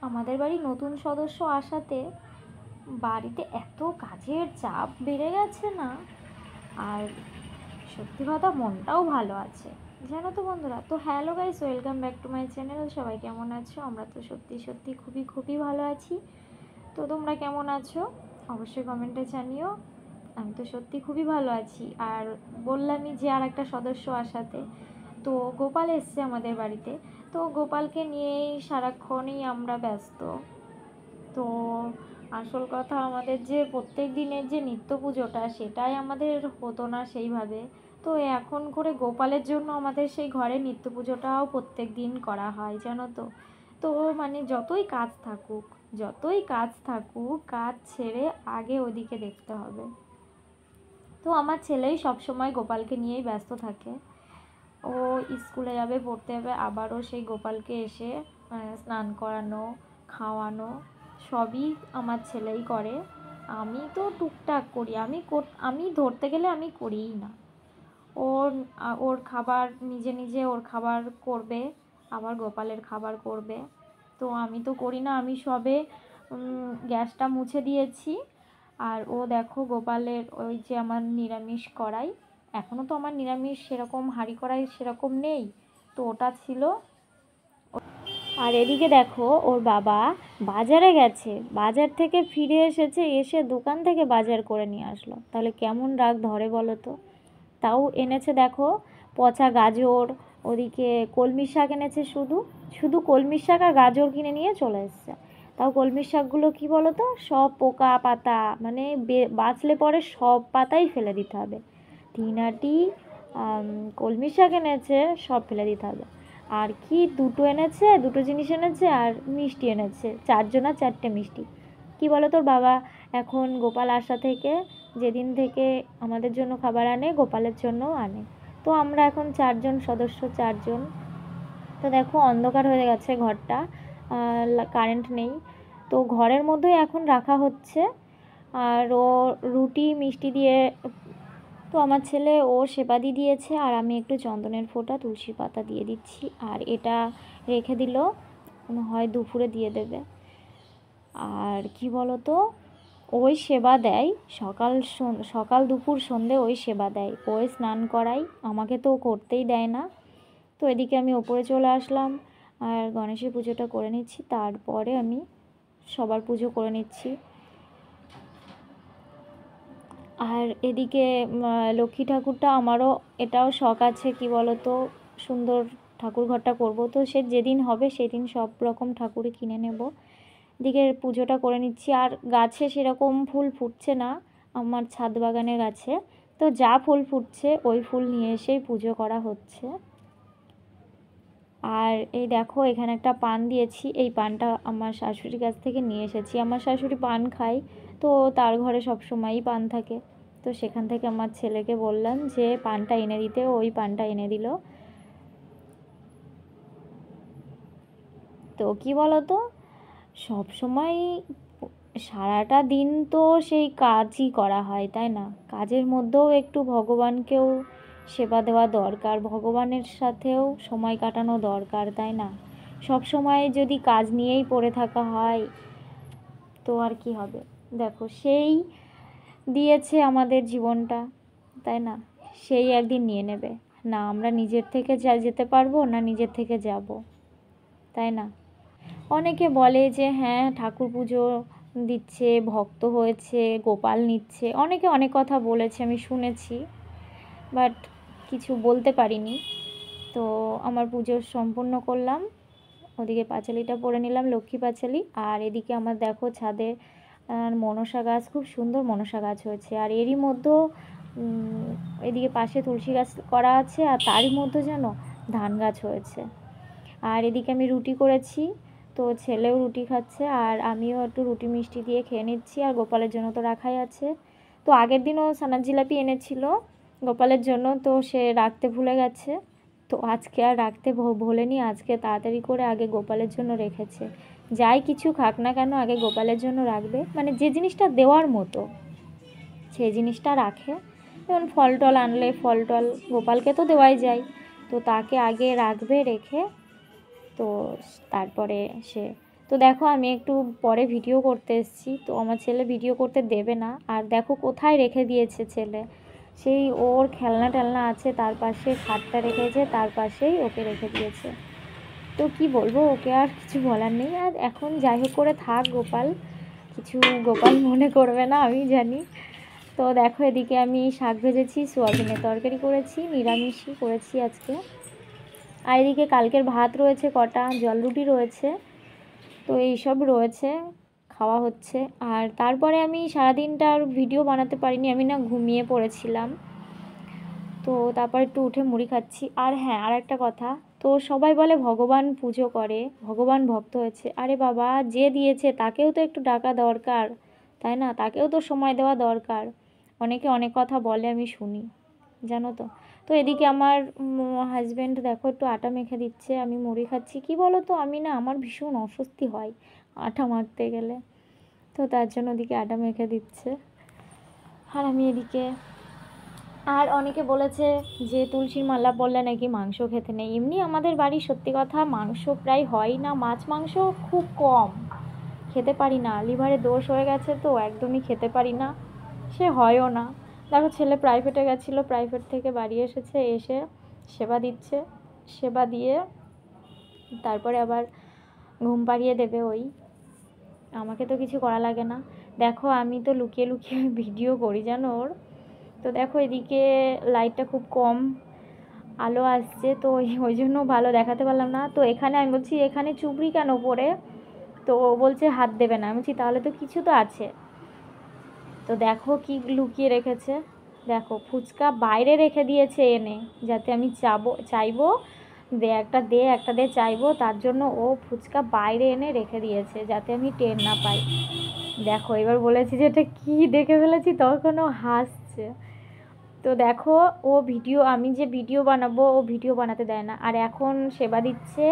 আমাদের বাড়ি নতুন সদস্য আসাতে বাড়িতে এত কাজের চাপ বেড়ে গেছে না, আর সত্যি কথা মনটাও ভালো আছে জানো তো বন্ধুরা। তো hello guys, welcome back to my channel. সবাই কেমন আছো? আমরা তো সত্যি সত্যি খুবই খুবই ভালো আছি। তো তোমরা কেমন আছো অবশ্যই কমেন্টে জানিও। আমি তো সত্যি খুবই ভালো আছি। আর বললামই যে আর একটা সদস্য আসাতে, তো গোপাল এসছে আমাদের বাড়িতে। তো গোপালকে নিয়েই সারাক্ষণই আমরা ব্যস্ত। তো আসল কথা, আমাদের যে প্রত্যেক দিনের যে নিত্য পুজোটা সেটাই আমাদের হতো না সেইভাবে। তো এখন করে গোপালের জন্য আমাদের সেই ঘরে নিত্য পুজোটাও প্রত্যেক দিন করা হয় জানো তো। তো মানে যতই কাজ থাকুক কাজ ছেড়ে আগে ওদিকে দেখতে হবে। তো আমার ছেলেই সবসময় গোপালকে নিয়েই ব্যস্ত থাকে। ও স্কুলে যাবে, পড়তে যাবে, আবারও সেই গোপালকে এসে স্নান করানো, খাওয়ানো সবই আমার ছেলেই করে। আমি তো টুকটাক করি, আমি ধরতে গেলে আমি করিই না। ওর ওর খাবার নিজে নিজে ওর খাবার করবে, আবার গোপালের খাবার করবে। তো আমি তো করি না, আমি সবে গ্যাসটা মুছে দিয়েছি। আর ও দেখো গোপালের ওই যে আমার নিরামিষ কড়াই, এখনও তো আমার নিরামিষ সেরকম হাঁড়ি কড়াই সেরকম নেই, তো ওটা ছিল। আর এদিকে দেখো ওর বাবা বাজারে গেছে, বাজার থেকে ফিরে এসেছে, এসে দোকান থেকে বাজার করে নিয়ে আসলো। তাহলে কেমন রাগ ধরে বলো তো। তাও এনেছে দেখো পচা গাজর, ওদিকে কলমি শাক এনেছে, শুধু শুধু কলমি শাক আর গাজর কিনে নিয়ে চলে এসছে। তাও কলমি শাকগুলো কী বলো তো, সব পোকা পাতা, মানে বাঁচলে পরে সব পাতাই ফেলে দিতে হবে। 3 আটি কলমি শাক এনেছে, সব ফেলে দিতে হবে। আর কি দুটো জিনিস এনেছে, আর মিষ্টি এনেছে, 4জনা 4টে মিষ্টি। কি বলো তোর বাবা এখন গোপাল আসা থেকে, যেদিন থেকে আমাদের জন্য খাবার আনে গোপালের জন্যও আনে। তো আমরা এখন 4জন সদস্য, 4জন। তো দেখো অন্ধকার হয়ে গেছে ঘরটা, কারেন্ট নেই। তো ঘরের মধ্যেই এখন রাখা হচ্ছে। আর ও রুটি মিষ্টি দিয়ে, তো আমার ছেলে ও সেবাদি দিয়েছে, আর আমি একটু চন্দনের ফোঁটা তুলসী পাতা দিয়ে দিচ্ছি। আর এটা রেখে দিল, হয় দুপুরে দিয়ে দেবে। আর কি বলো তো, ওই সেবা দেয় সকাল দুপুর সন্ধে, ওই সেবা দেয়, ওই স্নান করাই, আমাকে তো করতেই দেয় না। তো এদিকে আমি ওপরে চলে আসলাম, আর গণেশের পুজোটা করে নিচ্ছি, তারপরে আমি সবার পুজো করে নিচ্ছি। আর এদিকে লক্ষ্মী ঠাকুরটা, আমারও এটাও শখ আছে কি বলো তো, সুন্দর ঠাকুর ঘরটা করবো। তো সে যেদিন হবে সেদিন সব রকম ঠাকুরই কিনে নেব। এদিকে পুজোটা করে নিচ্ছি। আর গাছে সেরকম ফুল ফুটছে না আমার ছাদ বাগানের গাছে, তো যা ফুল ফুটছে ওই ফুল নিয়ে এসেই পুজো করা হচ্ছে। আর এই দেখো এখানে একটা পান দিয়েছি, এই পানটা আমার শাশুড়ির কাছ থেকে নিয়ে এসেছি। আমার শাশুড়ি পান খায়, তো তার ঘরে সবসময়ই পান থাকে। তো সেখান থেকে আমার ছেলেকে বললাম যে পানটা এনে দিতে, ওই পানটা এনে দিল। তো কী বলো তো, সবসময় সারাটা দিন তো সেই কাজই করা হয় তাই না, কাজের মধ্যেও একটু ভগবানকেও সেবা দেওয়া দরকার, ভগবানের সাথেও সময় কাটানো দরকার তাই না। সব সময় যদি কাজ নিয়েই পড়ে থাকা হয় তো আর কি হবে। দেখো সেই দিয়েছে আমাদের জীবনটা তাই না, সেই একদিন নিয়ে নেবে। না আমরা নিজের থেকে যেতে পারবো, না নিজের থেকে যাব, তাই না। অনেকে বলে যে হ্যাঁ ঠাকুর পুজো দিচ্ছে, ভক্ত হয়েছে, গোপাল নিচ্ছে, অনেকে অনেক কথা বলেছে, আমি শুনেছি, বাট কিছু বলতে পারিনি। তো আমার পুজো সম্পূর্ণ করলাম, ওদিকে পাঁচালিটা পরে নিলাম, লক্ষ্মী পাঁচালি। আর এদিকে আমার দেখো ছাদে মনসা গাছ, খুব সুন্দর মনসা গাছ হয়েছে। আর এরই মধ্যেও এদিকে পাশে তুলসী গাছ করা আছে, আর তারই মধ্যে যেন ধান গাছ হয়েছে। আর এদিকে আমি রুটি করেছি, তো ছেলেও রুটি খাচ্ছে, আর আমিও একটু রুটি মিষ্টি দিয়ে খেয়ে নিচ্ছি। আর গোপালের জন্য তো রাখাই আছে। তো আগের দিনও ছানার জিলাপি এনেছিল গোপালের জন্য, তো সে রাখতে ভুলে গেছে। তো আজকে আর রাখতে ভোলেনি, আজকে তাড়াতাড়ি করে আগে গোপালের জন্য রেখেছে। যাই কিছু খাক না কেন আগে গোপালের জন্য রাখবে, মানে যে জিনিসটা দেওয়ার মতো সেই জিনিসটা রাখে। যেমন ফল টল আনলে ফল টল গোপালকে তো দেওয়াই যায়, তো তাকে আগে রাখবে, রেখে তো তারপরে সে তো দেখো আমি একটু পরে ভিডিও করতে এসেছি, তো আমার ছেলে ভিডিও করতে দেবে না। আর দেখো কোথায় রেখে দিয়েছে ছেলে, সেই ওর খেলনা টেলনা আছে তার পাশে খাটটা রেখেছে, তার পাশেই ওকে রেখে দিয়েছে। তো কি বলবো, ওকে আর কিছু বলার নেই। আর এখন যাই হোক করে থাক গোপাল, কিছু গোপাল মনে করবে না আমি জানি। তো দেখো এদিকে আমি শাক ভেজেছি, সোয়াবিনের তরকারি করেছি, নিরামিষই করেছি আজকে। আর এদিকে কালকের ভাত রয়েছে, কটা জল রুটি রয়েছে, তো এইসব রয়েছে, খাওয়া হচ্ছে। আর তারপরে আমি সারাদিনটা আর ভিডিও বানাতে পারিনি, আমি না ঘুমিয়ে পড়েছিলাম। তো তারপর একটু উঠে মুড়ি খাচ্ছি। আর হ্যাঁ, আর একটা কথা, তো সবাই বলে ভগবান পুজো করে, ভগবান ভক্ত হয়েছে। আরে বাবা, যে দিয়েছে তাকেও তো একটু ডাকা দরকার, তাই না? তাকেও তো সময় দেওয়া দরকার। অনেকে অনেক কথা বলে, আমি শুনি, জানো তো। তো এদিকে আমার হাজব্যান্ড দেখো একটু আটা মেখে দিচ্ছে, আমি মুড়ি খাচ্ছি। কি বলো তো, আমি না, আমার ভীষণ অস্বস্তি হয় আটা মাখতে গেলে, তো তার জন্য ওদিকে আটা মেখে দিচ্ছে। আর আমি এদিকে, আর অনেকে বলেছে যে তুলসীর মালা পরলে নাকি মাংস খেতে নেই। এমনি আমাদের বাড়ি সত্যি কথা মাংস প্রায় হয় না, মাছ মাংস খুব কম খেতে পারি না, লিভারে দোষ হয়ে গেছে তো একদমই খেতে পারি না, সে হয়ও না। দেখো ছেলে প্রাইভেটে গেছিলো, প্রাইভেট থেকে বাড়ি এসেছে, এসে সেবা দিচ্ছে, সেবা দিয়ে তারপরে আবার ঘুম পাড়িয়ে দেবে। ওই আমাকে তো কিছু করা লাগে না। দেখো আমি তো লুকিয়ে লুকিয়ে ভিডিও করি জানো ওর। তো দেখো এদিকে লাইটটা খুব কম আলো আসছে, তো ওই জন্য ভালো দেখাতে পারলাম না। তো এখানে আমি বলছি এখানে চুবড়ি কেন পরে, তো ও বলছে হাত দেবে না। আমি বলছি তাহলে তো কিছু তো আছে। তো দেখো কি লুকিয়ে রেখেছে, দেখো ফুচকা বাইরে রেখে দিয়েছে এনে, যাতে আমি চাইবো একটা দে চাইবো, তার জন্য ও ফুচকা বাইরে এনে রেখে দিয়েছে যাতে আমি টের না পাই। দেখো এবার বলেছি যে এটা কী দেখে ফেলেছি, তখন ও হাসছে। তো দেখো ও আমি যে ভিডিও বানাবো ও ভিডিও বানাতে দেয় না। আর এখন সেবা দিচ্ছে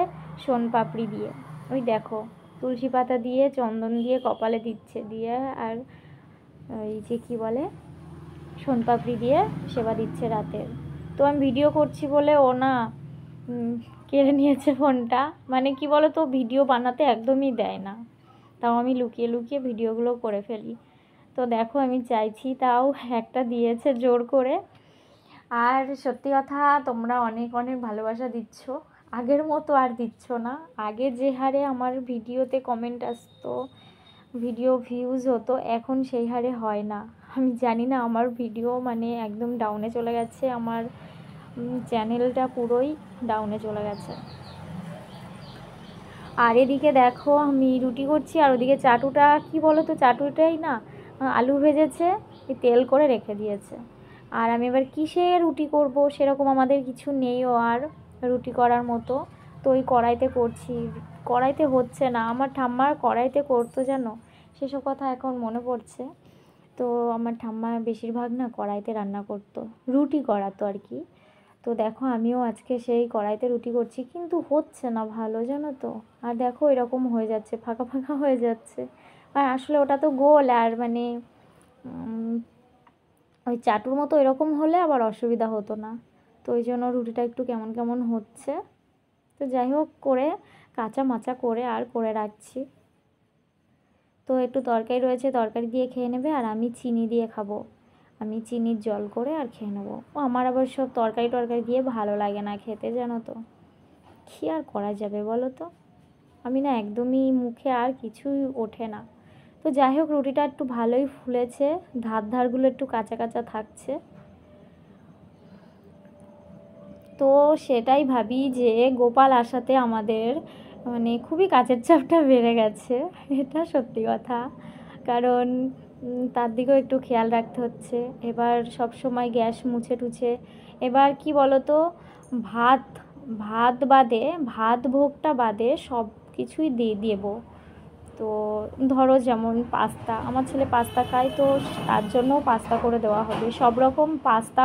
সোনপাপড়ি দিয়ে, ওই দেখো তুলসী পাতা দিয়ে চন্দন দিয়ে কপালে দিচ্ছে, দিয়ে আর ওই যে কি বলে সোনপাপড়ি দিয়ে সেবা দিচ্ছে রাতের। তো আমি ভিডিও করছি বলে ও না কেড়ে নিয়েছে ফোনটা। মানে কি বলো তো, ভিডিও বানাতে একদমই দেয় না, তাও আমি লুকিয়ে লুকিয়ে ভিডিওগুলো করে ফেলি। তো দেখো আমি চাইছি তাও একটা দিয়েছে জোর করে। আর সত্যি কথা, তোমরা অনেক অনেক ভালোবাসা দিচ্ছ, আগের মতো আর দিচ্ছ না। আগে যে হারে আমার ভিডিওতে কমেন্ট আসতো, ভিডিও ভিউজ হতো, এখন সেই হারে হয় না। আমি জানি না, আমার ভিডিও মানে একদম ডাউনে চলে গেছে, আমার চ্যানেলটা পুরোই ডাউনে চলে গেছে। আর এদিকে দেখো আমি রুটি করছি, আর ওদিকে চাটুটা কি বলো তো, চাটুটাই না আলু ভেজেছে, তেল করে রেখে দিয়েছে। আর আমি এবার কিসে রুটি করব, সেরকম আমাদের কিছু নেইও আর রুটি করার মতো। তো ওই কড়াইতে করছি, কড়াইতে হচ্ছে না। আমার ঠাম্মার কড়াইতে করতো জানো, সেসব কথা এখন মনে পড়ছে। তো আমার ঠাম্মা বেশিরভাগ না কড়াইতে রান্না করতো, রুটি করাতো আর কি। তো দেখো আমিও আজকে সেই কড়াইতে রুটি করছি, কিন্তু হচ্ছে না ভালো জানো তো। আর দেখো এরকম হয়ে যাচ্ছে, ফাঁকা ফাঁকা হয়ে যাচ্ছে। আর আসলে ওটা তো গোল, আর মানে ওই চাটুর মতো এরকম হলে আবার অসুবিধা হতো না। তো ওই জন্য রুটিটা একটু কেমন কেমন হচ্ছে। তো যাই হোক করে কাঁচা মাচা করে আর করে রাখছি। তো একটু তরকারি রয়েছে, তরকারি দিয়ে খেয়ে নেবে, আর আমি চিনি দিয়ে খাবো। আমি চিনির জল করে আর খেয়ে নেবো। ও আমার আবার সব তরকারি টরকারি দিয়ে ভালো লাগে না খেতে জানো তো, কী আর করা যাবে বলো তো। আমি না একদমই মুখে আর কিছুই ওঠে না। তো যাই হোক রুটিটা একটু ভালোই ফুলেছে, ধারগুলো একটু কাঁচা কাঁচা থাকছে। তো সেটাই ভাবি যে গোপাল আসাতে আমাদের মানে খুবই কাজের চাপটা বেড়ে গেছে, এটা সত্যি কথা। কারণ তার দিকেও একটু খেয়াল রাখতে হচ্ছে। এবার সব সময় গ্যাস মুছে টুছে, এবার কি বলো তো, ভাত ভাত বাদে, ভাত ভোগটা বাদে সব কিছুই দিয়ে দেবো। তো ধরো যেমন পাস্তা, আমার ছেলে পাস্তা খায়, তো তার জন্যও পাস্তা করে দেওয়া হবে। সব রকম পাস্তা